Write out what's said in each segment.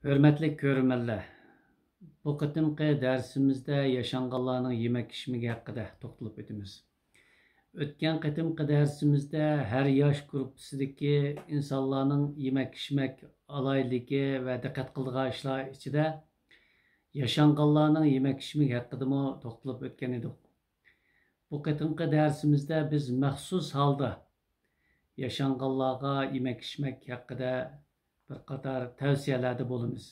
Hörmətli görürmənlər, bu qıtımqı dərsimizdə yaşanğanlarının yemək içməyi haqqında toxtalıb ötümüz. Ötken qıtımqı dərsimizdə hər yaş qrupsidəki insanların yemək içmək alaylығы və diqqət qıldığı işlər içində yaşanğanlarının yemək içməyi haqqında mı toxtalıb ötken idik. Bu qıtımqı dərsimizdə biz məxsus halda yaşanğanlarga yemək içmək haqqında bir qatar tavsiyelerde bulunuz.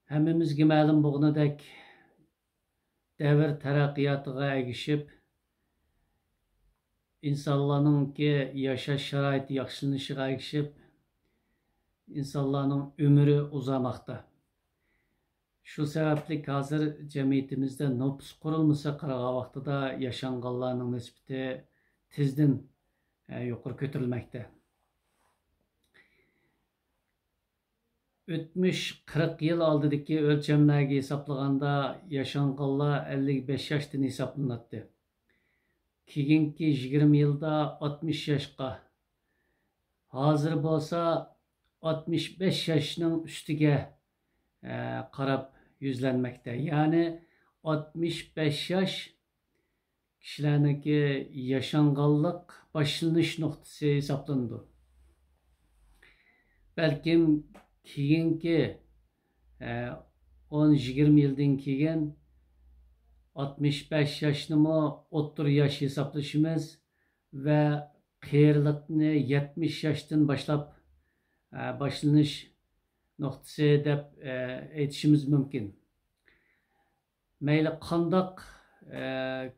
Hemmimizge ma'lum bo'lganidek davr taraqqiyotiga ergishib insonlarningki yashash sharoiti yaxshilanishiga ergishib insonlarning umri uzamoqda. Shu sababli hozir jamiyatimizda nüfus qurilmasi qaragan vaqtida yashanganlarning nisbati tezdan yuqori ko'tarilmoqda. Ötmüş 40 yıl aldıdaki ölçemlerge hesaplaganda yaşanğanlar 55 yaştan hesaplanatdı. Keyinki 20 yılda 60 yaşqa, hazır bolsa 65 yaşının üstüge qarab yüzlenmekte. Yani 65 yaş kişilerdeki yaşanğanlık başlanış noktası hesaplandı. Belki keyinki 10-20 yıldan keyin 65 yaşını mı o'ttir yaş hesaplaşımız ve qiyirliqni 70 yaştan başlap başlanış noktası deb aytishimiz mümkün. Meyli qandaq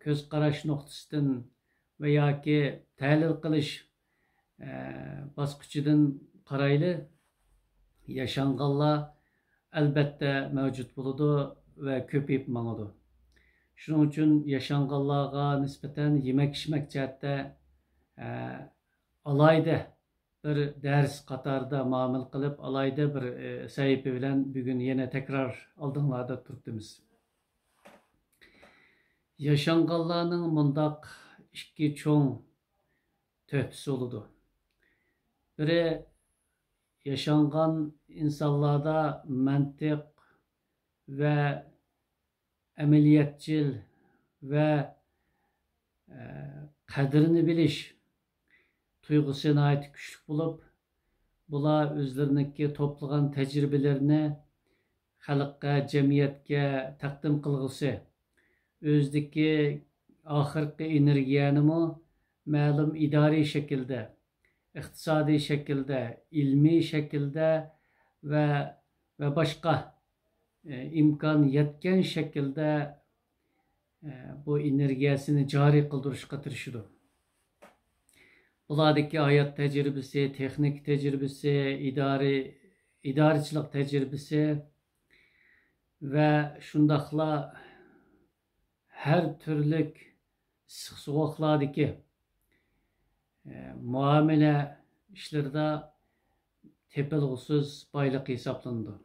ko'z qarash noktasidan ve yoki tahlil qilish bosqichidan qarayli yaşanğanlar elbette mevcut buludu ve köpeyip manadı. Şunun için yaşanğanlarga nispeten yemek içmek cihatte alayda bir ders qatarda muamel qılıp alayda bir sahibi bilen bugün yine tekrar aldığınlarda turibmiz. Yaşanğanlarning mundaq iki çoğun töhfisi oludu. Biri yaşanğan insanlarda mantık ve ameliyatçıl ve qadrini biliş tuygusuna ait güçlük bulup bular özleriniki toplagan tecrübelerini xalqqa, cemiyetke takdim qılgısı özdeki ahirki energiyanı ma'lum idari şekilde iktisadi şekilde, ilmi şekilde ve başka imkan yetken şekilde bu enerjisini cari kıldırışqa tirişidir. Bulardaki hayat tecrübesi, teknik tecrübesi, idaricilik tecrübesi ve şundakla her türlük soğuklardaki muamele işlerde tepelgusuz baylık hesaplandı.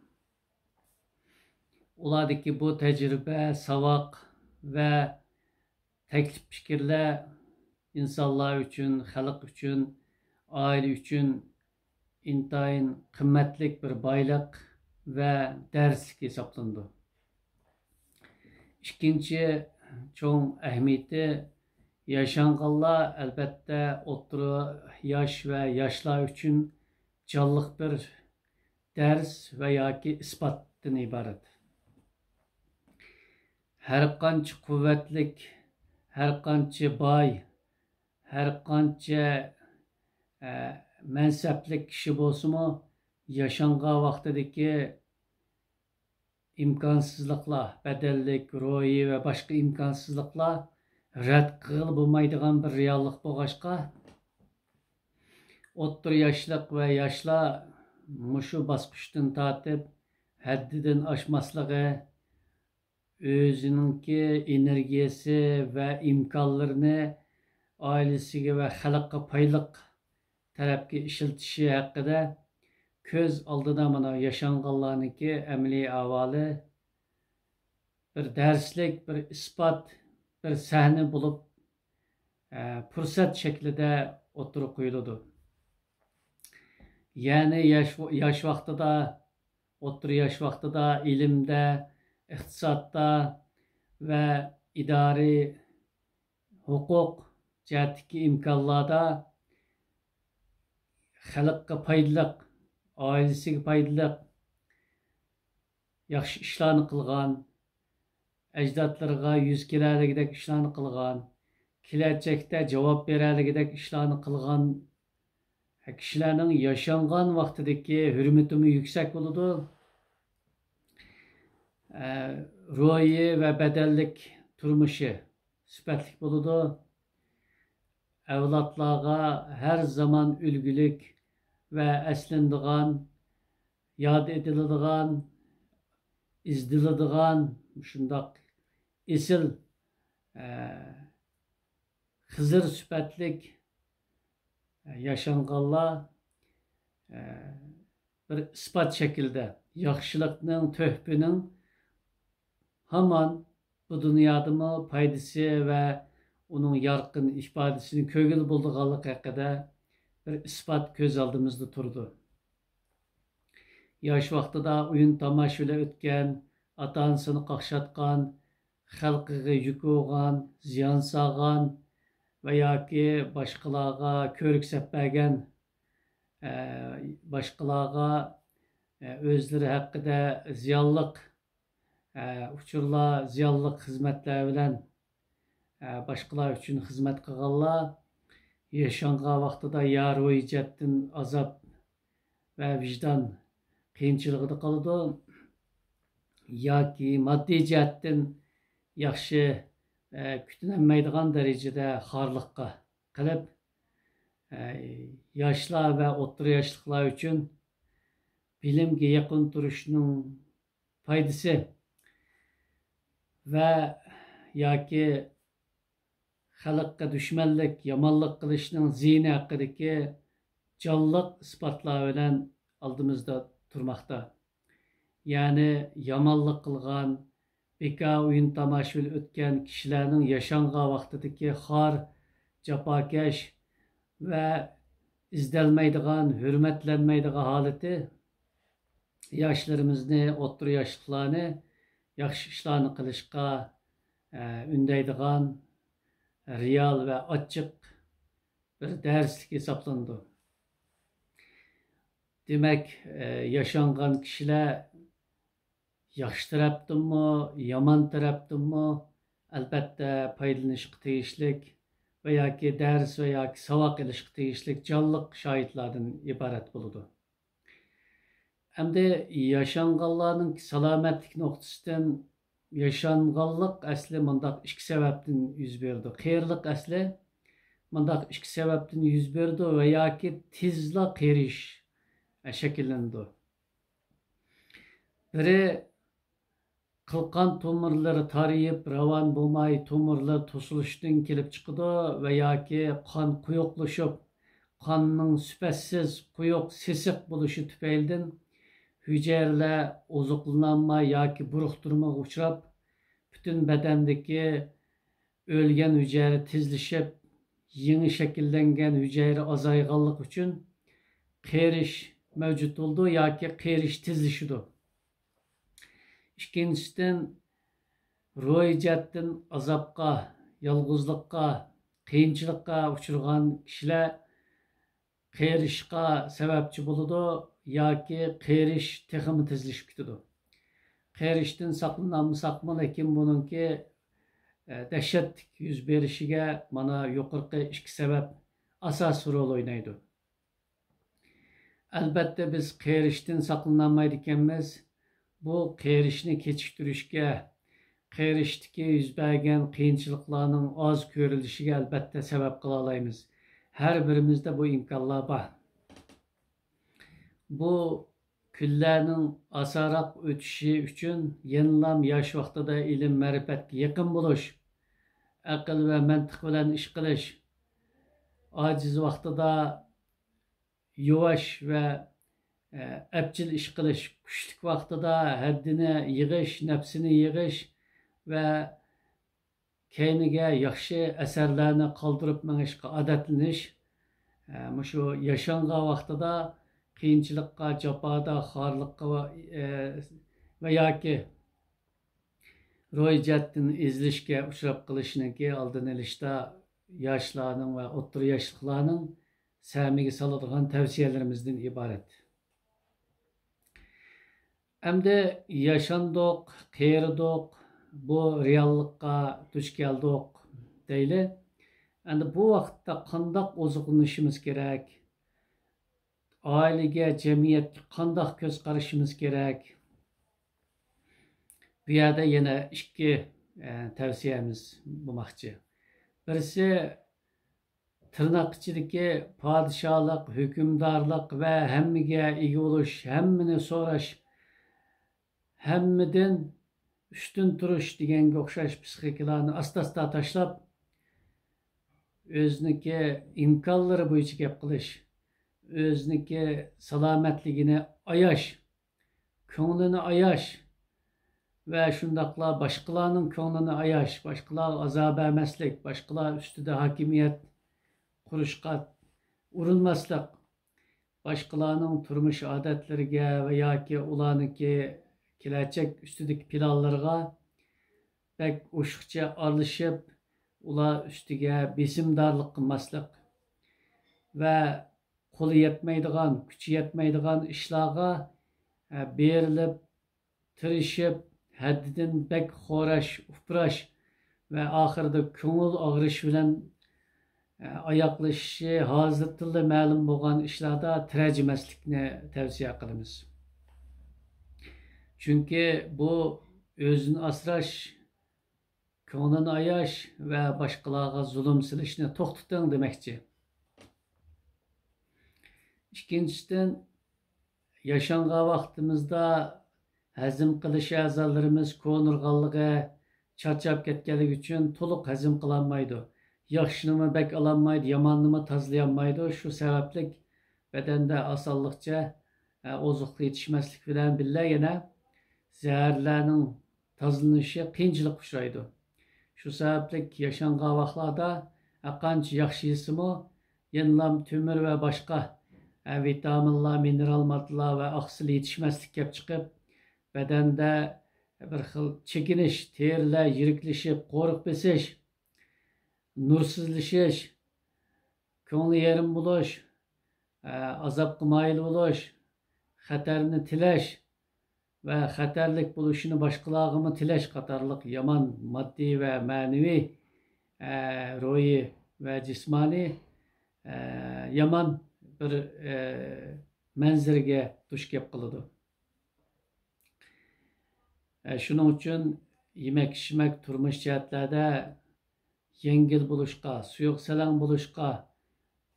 Ulardaki bu tecrübe, savak ve teklif fikirler insanlar için, halk için, aile için intayın kıymetlik bir baylık ve derslik hesaplandı. İkinci çoğun ehemmiyeti yaşanğanlar elbette o'ttir yaş ve yaşlar için canlıq bir ders veya ki ispatdan ibaret. Her qancha kuvvetlik, her qancha boy, her qancha mansablik kishi bo'lsa-mu, yaşanğan vaqtidagi imkonsizliklar, bedellik, ruhiy ve başka imkonsizliklar rad qilib bo'lmaydigan bir reallik bo'lg'achqa o'ttir yoshliq va yoshlar mushu bosqichdan tortib haddidan oshmasligi o'zininki energiyasi va imkonlarini oilasiga va xalqqa foydaliq tarafga ishiltishi haqida ko'z oldida mana yaşanğanlarniki amaliy ahvoli bir darslik, bir isbot, bir sahne bulup fırsat şeklinde oturup koyuldu. Yani yaş vaqtida, o'rta yosh vaqtida ilmda, iqtisodda va idoriy huquq jihatdagi imkonlarda xalqqa foydali, oilasiga foydali yaxshi ishlarni qilgan, ajdodlarga yuz kelaligidek ishlarni qilgan, kelajakda javob beraligidek ishlarni qilgan kishilarning yashangan vaqtidagi hurmatimi yuksak bo'ladi. Ruhiy va badallik turmushi sifatli bo'ladi. Avlodlarga har zamon ulgulik va aslinadigan, yod etiladigan, izdiladigan shundoq esil Xizr sifatlik yaşanğanlar bir ispat şekilde yaxşılıkның töhbünün haman bu dünyada mı paydası ve onun yarqın ifadesini kögül bulduğanlık hakkında bir ispat göz aldığımızda turdu. Yaş vaqtida oyun tamaşıyla ötken, ata-anasını qaqşatqan, xalqiga yük olğan, ziyan sağan ve yoki boshqalarga ko'riksab bergan, boshqalarga o'zlari haqida ziyonliq uchurlar, ziyonliq xizmatlar bilan boshqalar uchun xizmat qilganlar yashangan vaqtida ya ruhiy jihatdan azob va vijdon qiyinchiligida qoladi, yoki moddiy jihatdan yaxshi kütünenmeydiğen derecede xarlıqqa qilib, yaşlar ve o'rta yaşlıqlar üçün bilimge yakın duruşunun faydası ve yoki xalqqa düşmanlık, yamanlık qilishning ziyni haqidagi jonliq isbotlar bilan oldimizda turmoqda. Yani yamanlık qilgan, beka oyun tamaşıl ötken kişilerin yaşanğan vaqtidagi xar, jafokash ve izdelmeydiğen, hürmetlenmeydiğen haleti yaşlarımızı, o'rta yoshliqlarni yaxshi ishlarni qilishga undaydigan real ve açık bir derslik hesaplandı. Demek yaşanğan kişiler yaxshi tarafdanmi, yomon tarafdanmi albatta foydalanishga tegishlik va yoki dars va yoki saboq ilishga tegishlik jonliq shohidlardan iborat bo'ladi. Endi yaşanğanlarning salomatlik nuqtasidan yaşanğanlik asli mundaq ikki sababdan yuz berdi. Qiyirlik asli mundaq ikki sababdan yuz berdi va yoki tezla qiyirish shakllandi. Biri qilqan tomirlari tarayıp, ravan bo'lmay, tomirlar to'silishdan kelib chiqadi va yoki qon quyuqlashib, qonning sifatsiz, quyuq, sesiq bo'lishi tufaylidan hücreler ozuqlanma yoki buruqtirmaga uchrab, butun badandagi o'lgan hücre tezlashib, yangi shakllangan hücre azayganlik uchun qiyirish mavjud bo'ldi yoki qiyirish tezlashidi. İkincisinden ruhiy jihatdan azobga, yolg'izlikqa, qiyinchilikqa uchragan kishilar qiyirishga sababchi bo'ladi yoki qiyirish texmi tezlashib ketadi. Qiyirishdan saqlanamsaqmi, lekin buningki dahshatli yuz berishiga mana yuqorqi ikki sabab asosiy rol o'ynaydi. Albatta biz qiyirishdan saqlanolmaydi ekanmiz. Bu qiyirishni kechiktirishga, qiyirishdagi yuz bergan qiyinchiliklarning oz ko'rilishiga albatta sabab qila olamiz. Her birimizde bu imkonlar bor. Bu kunlarning osonroq o'tishi uchun yenilam yosh vaqtida ilm ma'rifatga yaqin bo'lish, aql va mantiq bilan ish qilish, ojiz vaqtida yuvash va apchil ish qilish, kuchlik vaqtida haddini yig'ish, nafsini yig'ish va keyniga yaxshi asarlarni qoldirib mengishga odatlanish, shu yashangan vaqtida qiyinchilikqa, jafoda, xorliqqa va yoki ro'yjatdan ezilishga uchrab qilishniki oldini olishda yoshlarning va o'rta yoshlilarning samiga soladigan tavsiyalarimizdan iborat. Endi yaşandık, qeridik, bu reallikqa duch keldik deyli. Endi bu vaqtda qandaq oziqlanishimiz kerak? Ailega, jamiyatga qandaq ko'z qarashimiz kerak? Bu yerda yana ikki tavsiyamiz bo'lmoqchi. Birisi tırnak ichidagi podshohlik, hukmdorlik va hammaga ega bo'lish, hammani so'rash, hammadan ustun turish deganga o'xshash psixikalarni asta-asta tashlab, o'ziniki imkonlari bo'yicha gap qilish, o'ziniki salomatligini ayash, ko'nglini ayash va shundaqla boshqalarning ko'nglini ayash, boshqalar azob emaslik, boshqalar ustida hokimiyat qurishga urinmaslik, boshqalarning turmush odatlariga va yoki ularniki kelajak ustidagi planlarga bak o'shiqcha aralashib, ular ustiga besimdorlik qilmaslik va qo'li yetmaydigan, kuchi yetmaydigan ishlarga berilib, tirishib, haddidan bak xo'rash, uprash va oxirida ko'ngil og'rish bilan oyoqlashishi hozir tilda ma'lum bo'lgan ishlarda tirajimaslikni tavsiya qilamiz. Chunki bu o'zini asrash, ko'nglini ayash va boshqalarga zulm silishni to'xtating demoqchi. Ikkinchidan, yashangan vaqtimizda hazm qilish a'zolarimiz ko'nirganligi, charchab ketganligi uchun to'liq hazm qilolmaydi. Yaxshinimi bak ololmaydi, yomonnimi tozlayolmaydi. Shu sababli badanda osonlikcha oziq yetishmaslik bilan birga yana zaharlarning tozalanishi qiyinchilik uchraydi. Shu sababli yashangan vaqtlarda qancha yaxshi yesimi, yana temir va boshqa vitaminlar, mineral moddalar va oqsil yetishmaslik kelib chiqib, badanda bir xil chekinish, terilar yiriklashib, qo'riq besish, nursizlashish, ko'ngli yerim bo'lish, azobga moyil bo'lish, xatarni tilash va xatarlik bo'lishini boshqalarga tilash qatorliq yomon moddiy va ma'naviy, ruhiy va jismoniy yomon bir manzaraga duch kelib qoladi. Shuning uchun yemak-ichmak turmush jihatlarda yengil bo'lishga, suyuq salang bo'lishga,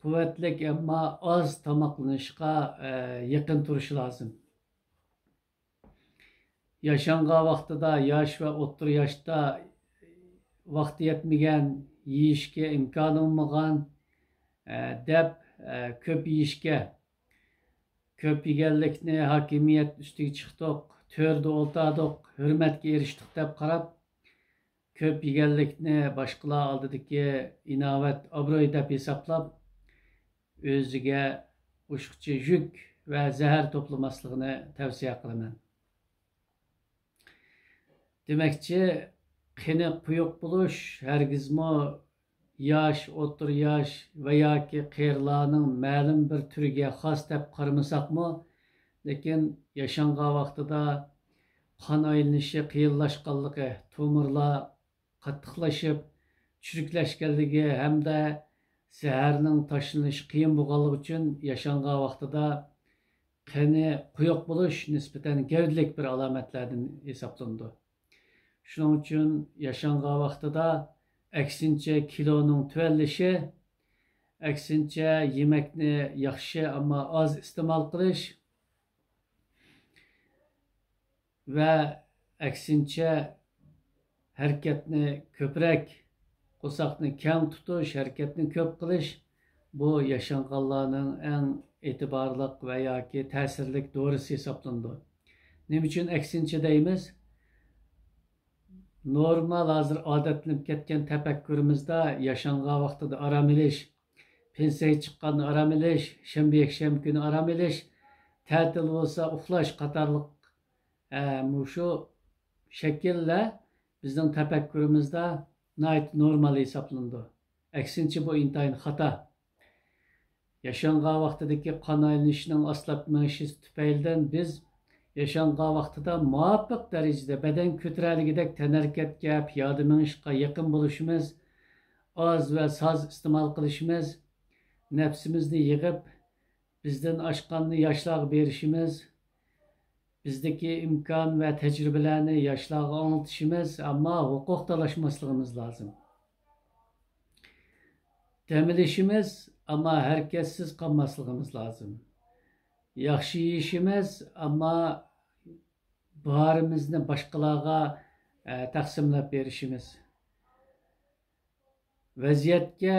quvvatli ammo oz tomoqlanishga yaqin turish lozim. Yaşangan vaqtida yosh va o'rta yoshda vaqti yetmagan, yeyishga imkoni bo'lmagan deb ko'p yeyishga, ko'p yeganlikni hokimiyat ustiga chiqdik, to'rda o'ltirdik, hurmatga erishdik deb qarab, ko'p yeganlikni boshqalar oldidagi inovat, obro'y deb hisoblab, o'ziga o'shiqcha yuk va zahar to'plamasligini tavsiya qilaman. Demakchi, qini quyuq bo'lish hargizmi yosh, o'rta yosh va yoki qarilarning ma'lum bir turiga xos deb qaramasaqmi, lekin yashangan vaqtida qon aylanishi qiyinlashganligi, tomirlar qattiqlashib, chiriklashganligi hamda zaharning tashlanishi qiyin bo'lganligi uchun yashangan vaqtida qini quyuq bo'lish nisbatan gavdalik bir alomatlardan hisoblanadi. Shuning uchun yashangan vaqtida aksincha kiloning tuvanlishi, aksincha yemakni yaxshi ammo oz iste'mol qilish va aksincha harakatni ko'proq, qo'saqni kam tutish, harakatni ko'p qilish bu yashanganlarning eng e'tiborli va yoki ta'sirli dorisi hisoblanadi. Nima uchun aksincha deymiz? Normal hozir odatlanib ketgan tafakkurimizda yashangan vaqtida aram olish, pensiyaga chiqqanda aram olish, shanba yakshanba kuni aram olish ta'til bo'lsa uxlash qatorliq shu shakllar bizning tafakkurimizda normal hisoblanadi. Aksincha bu intayin xato. Yaşanğan vaqtidagi qon aylanishining oslab minishi tufaylidan biz yaşanğan vaqtida muvafiq darajada badan ko'taraligidek tanharakatga, piyoda minishga yaqin bo'lishimiz, oz va soz iste'mol qilishimiz, nafsimizni yig'ib, bizdan oshqanni yoshlarga berishimiz, bizdagi imkon va tajribalarni yoshlarga anglitishimiz, ammo huquq talashmasligimiz lozim. Demilishimiz ama herketsiz kalmasligimiz lazım. Yaxşı yeyişimiz ama baharimizni başkalarga taqsimlab berishimiz. Vaziyatga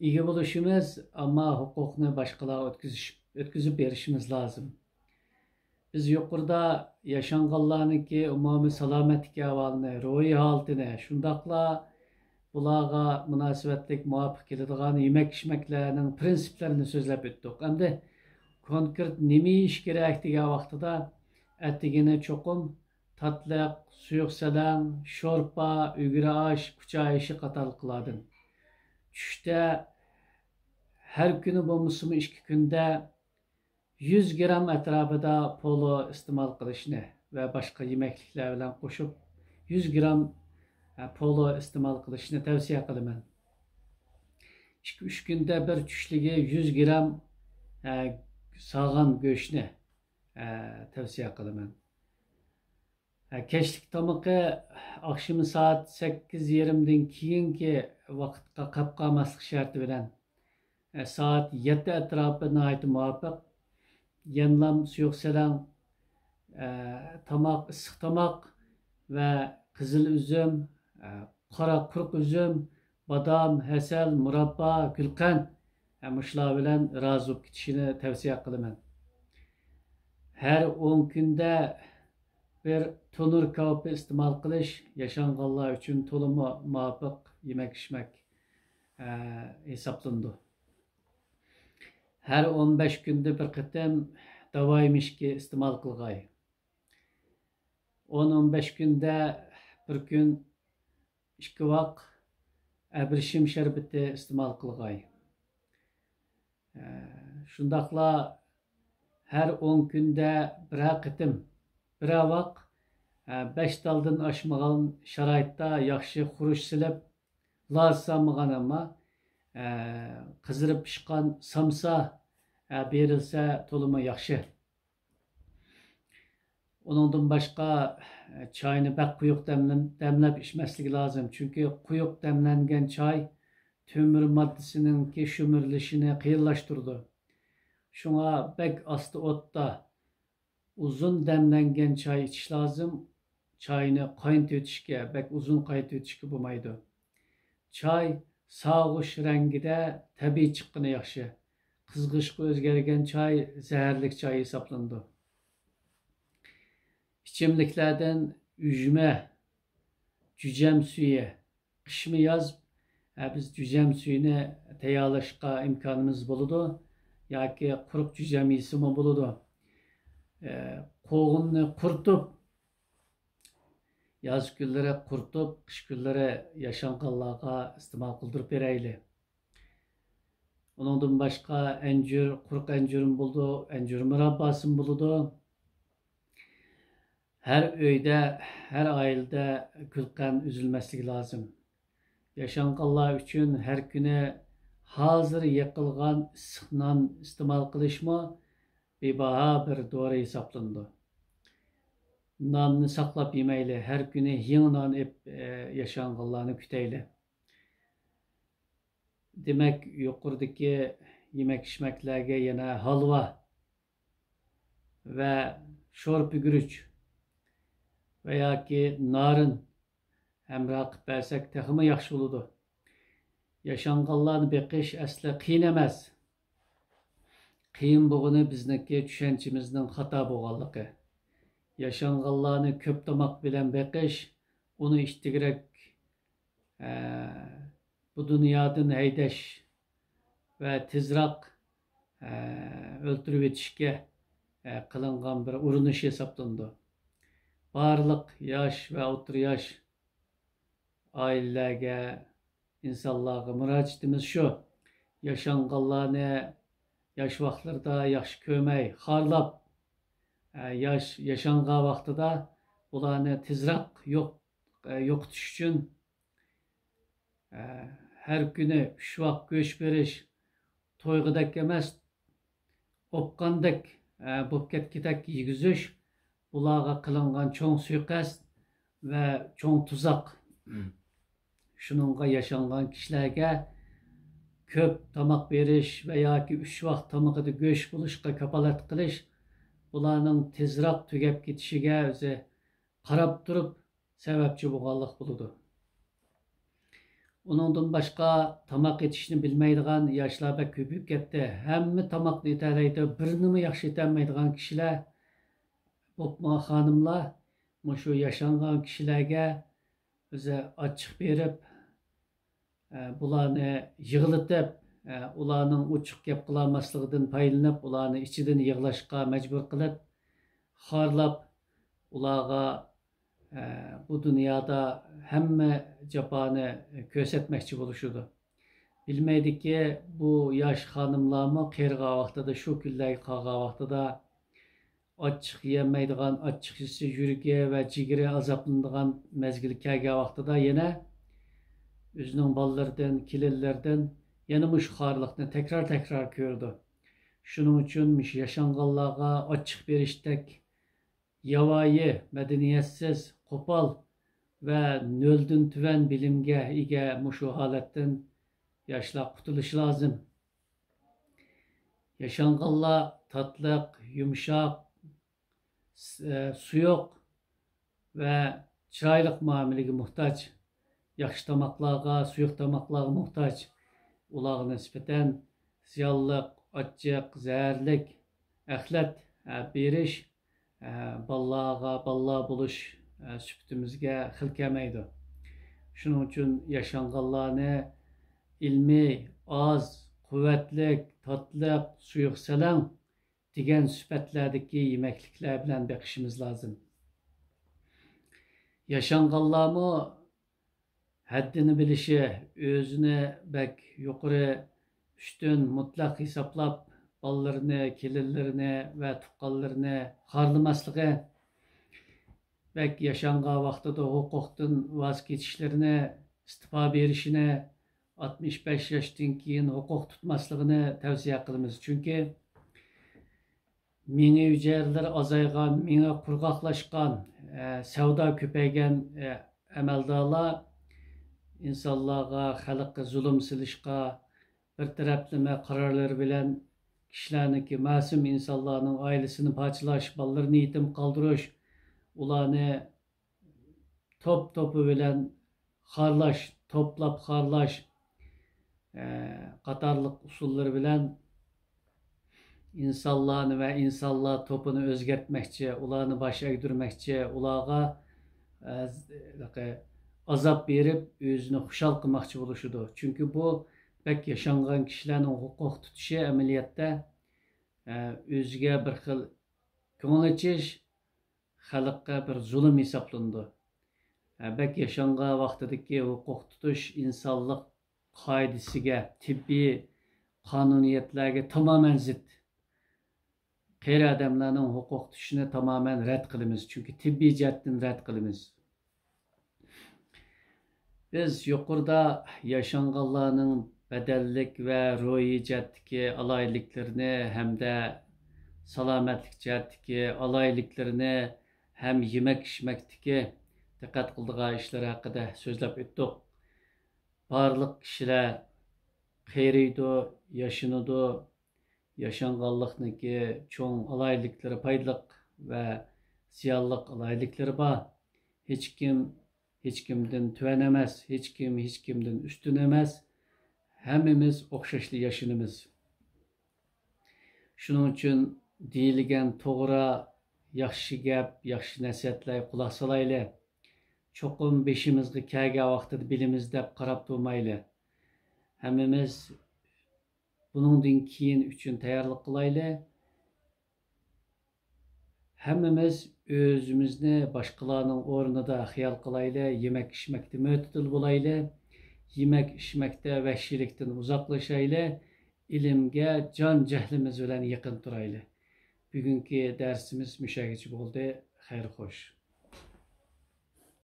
ega bo'lishimiz ama huquqni başkalarga o'tkazib berishimiz lazım. Biz yuqorida yaşanganlarniki umumiy salomatlik ahvolini, ruhiy holatini, shundaqla bularga münasebetlik muvafiq keladigan yemek-içmeklerinin prinsiplerini sözlep ötdük. Endi konkret nima yeyish kerak degan vaqtida atigini cho'qim, tatliq, suyuq salam, sho'rpa, uyg'ur osh, kucha ishi qatorliqlardan. Tushda har kuni bo'lmasimi 2 kunda 100 gram atrofida polo iste'mol qilishni va boshqa yemekliklar bilan qo'shib 100 gram polo iste'mol qilishni tavsiya qilaman. 2-3 kunda bir tushligi 100 gram sog'an go'shtni tavsiya qilaman. Kechlik tomoqi akşamı saat 8:30 dan keyingi vaqtga qolib qolmaslik sharti bilan saat 7 atrofida nihoyat muvofiq yanlam suyuq salam, tomoq, issiq tomoq va qizil uzum, qora quruq uzum, badam, hasal, murabba, gulqand muşlar bilan rozi bo'lib ketishini tavsiya qilaman. Her 10 kunda bir tonur kavupi iste'mol qilish yaşanganlar uchun to'liq muvofiq yemek-içmek hisoblanadi. Her 15 günde bir qitim davoyimishki iste'mol qilg'ay. 10-15 günde bir gün 2 vaq abrishim sharbati iste'mol qilg'ay. Shundaqla her 10 günde bir qitim bir vaq 5 daldan oshmagan sharoitda yaxshi xuruj silib lazsammagan ama qizirib pishgan samsa berilse to'liq yaxshi. Onundan başqa çayını bak quyuq demlab içmeslik lazım. Çünkü quyuq demlengen çay tömür maddesinin şömürülüşünü qiyinlaştırdı. Şuna bek astı otda uzun demlengen çay içiş lazım. Çayını qaynatib ötüşke, bek uzun qaynatib ötüşke bo'lmaydi. Çay sağış rengide tabiiy chiqqani yaxshi. Qizg'ishga o'zgargan çay zaharlik çay hisoblanadi. İçimliklerden üzme, cücem suyu, kışmı yaz biz cücem suyunu tayyorlashga imkonimiz bo'ladi yoki quruq cücem yesimi bo'ladi. Qo'g'inni quritib, yoz kunlari quritib, qish kunlari yashanganlarga iste'mol qildirib berayli. Ondan başqa anjur, quruq anjurim bo'ldi, anjur murabbasim bo'ladi. Her öyde, her ailede gülqan üzülmeslik lazım. Yaşanğanlar üçün her güne hazır yakılgan ıssiqnan iste'mol qilishmi bebaho bir dori hisoblanadi. Nonni saqlab yemayli, her güne yangi non yaşanğanlarni kutayli. Demek yuqoridagi yemek-içmeklarga yana halva ve sho'rpa guruch veya ki narın hemrah qilib bersak texmi yaxshi bo'ladi. Yaşanğanlarni beqish asli qiyin emas. Qiyin bo'lgani bizniki tushunchimizning xato bo'lganligi. Yaşanğanlarni ko'p tomoq bilan beqish, uni ishtigirak bu dunyodan haydash va tezroq o'ltirib etishga kılıngan bir urunish hesaplandı. Barlık yaş ve otur yaş ailelerge, insanlarga müracaatimiz şu. Yaşanganlarni yaş vaqtlarda yaxshi ko'may, xarlab, yaşangan vaqtida ularni tezroq yo'qotish uchun har kuni 3 vaqt go'sht berish, to'yg'idek emas, o'pqandek bo'lib ketgidek yegizish, ularga qilingan cho'ng suiqasd ve cho'ng tuzaq. Shuningga yaşangan kishilarga ko'p tamoq berish va yoki 3 vaqt tamog'ida go'sht bo'lishga kapolat qilish, ularning tezroq tugab ketishiga o'zi qarab turib sababchi bo'lganlik bo'ladi. Uningdan boshqa tamoq etishni bilmaydigan yoshlar bak ko'payib ketdi. Hamma tamoqni etalaydi, birini yaxshi etolmaydigan kishilar, bo'pma xonimlar, shu yaşangan kishilarga o'zi ochiq berib, bularni yig'iltib, ularning uchiq gap qilolmasligidan foydalanib, ularni ichidan yig'lashga majbur qilib, xorlab, ularga bu dunyoda hamma jafoni ko'rsatmoqchi bo'lishadi. Bilmaydiki, bu yosh xonimlarmi qirg'an vaqtida, shu kunlarga qolgan vaqtida ochiq yemaydigan, ochiq hissi yuragi va jigiri azoblanadigan mezgil kelgan vaqtida yana o'zining bolalaridan, kelinlaridan yana mush xorliqni takror ko'rdi. Shuning uchun yaşanganlarga ochiq berishdek yavoyi, madaniyatsiz, qo'pol va noldan tuvan bilimga ega mushu holatdan yoshlar qutulishi lozim. Yaşanganlar tatliq, yumshoq, suyuq ve chiroyli muomalaga muhtoj. Yaxshi tamoqlarga, suyuq tamoqlarga muhtoj. Ularga nisbatan ziyonliq, achchiq, zaharlik, axlat berish ballar bo'lish sübütümüzge xil kelmaydi. Shuning uchun yaşanganlarni ilmiy, oz, quvvatlik, tatliq, suyuq salam degan sifatlardagi yemekliklar bilan beqishimiz lozim. Yaşanganlarmi haddini bilishi, o'zini bak yuqori üstün mutlaq hisoblab, bolalarni, kelinlarini ve tuqqanlarini xorlamasligi, bak yaşangan vaqtida huquqdan voz kechishlerini, istifa berishini, 65 yoshdan keyin huquq tutmasligini tavsiya qilamiz. Chunki mingi hujarlar azaygan, mingi qurg'oqlashgan, savdo ko'paygan amaldorlar insonlarga, xalqqa zulm silishga, bir taraflama qarorlar bilan kishilarniki ma'sum insonlarning oilasini parchalash, bolalarni yetim qoldirish, ularni to'pi bilan xorlash, to'plab xorlash qatorliq usullar bilan insonlarni va insonlar to'pini o'zgartmoqchi, ularni bosh egdirmoqchi, ularga azob berib, o'zini xushal qilmoqchi bo'lishadi. Chunki bu bak yaşangan kishilarning huquq tutishi amaliyotda o'ziga bir xil ko'ngil achish, xalqqa bir zulm hisoblandi. Bak yaşangan vaqtidagi huquq tutish insonlik qoidasiga, tibbiy qonuniyatlarga tamoman zid. Qeyri odamlarning huquq tutishini tamoman rad qilamiz. Chunki tibbiy jihatdan rad qilamiz. Biz yuqorida yaşanganlarning bedellik ve ruhiy jihatdagi alayliklerini hamda salomatlik jihatdagi alayliklerini hem yemek içmekdagi diqqat qildigan ishlar haqida so'zlab o'tdik. Barliq kishilar qeriydi, yaşanıdı, yaşanganlıkniki çoğun alaylıkları paylık ve ziyallık alaylıkları var. Hiç kimden tüven emez, hiç kimden üstün emez. Hemimiz okşaşlı yaşınımız. Şunun için deyilgen toğra, yaxşı gap, yaxşı nasihatlar kulak salaylı. Çoğun beşimizgi kâga vaxtıda bilimiz dep qarab durmaylı. Hemimiz bunun din keyin üçün tayarlıq qılaylı. Hammamiz o'zimizni boshqalarning o'rnida xiyol qilayli, yemak ichmakda mo'tadil bo'layli, yemak ichmakda vahshiylikdan uzoqlashayli, ilmga jon jahlimiz bilan yaqin turayli. Bugungi darsimiz mushagicha bo'ldi. Xayr xo'sh.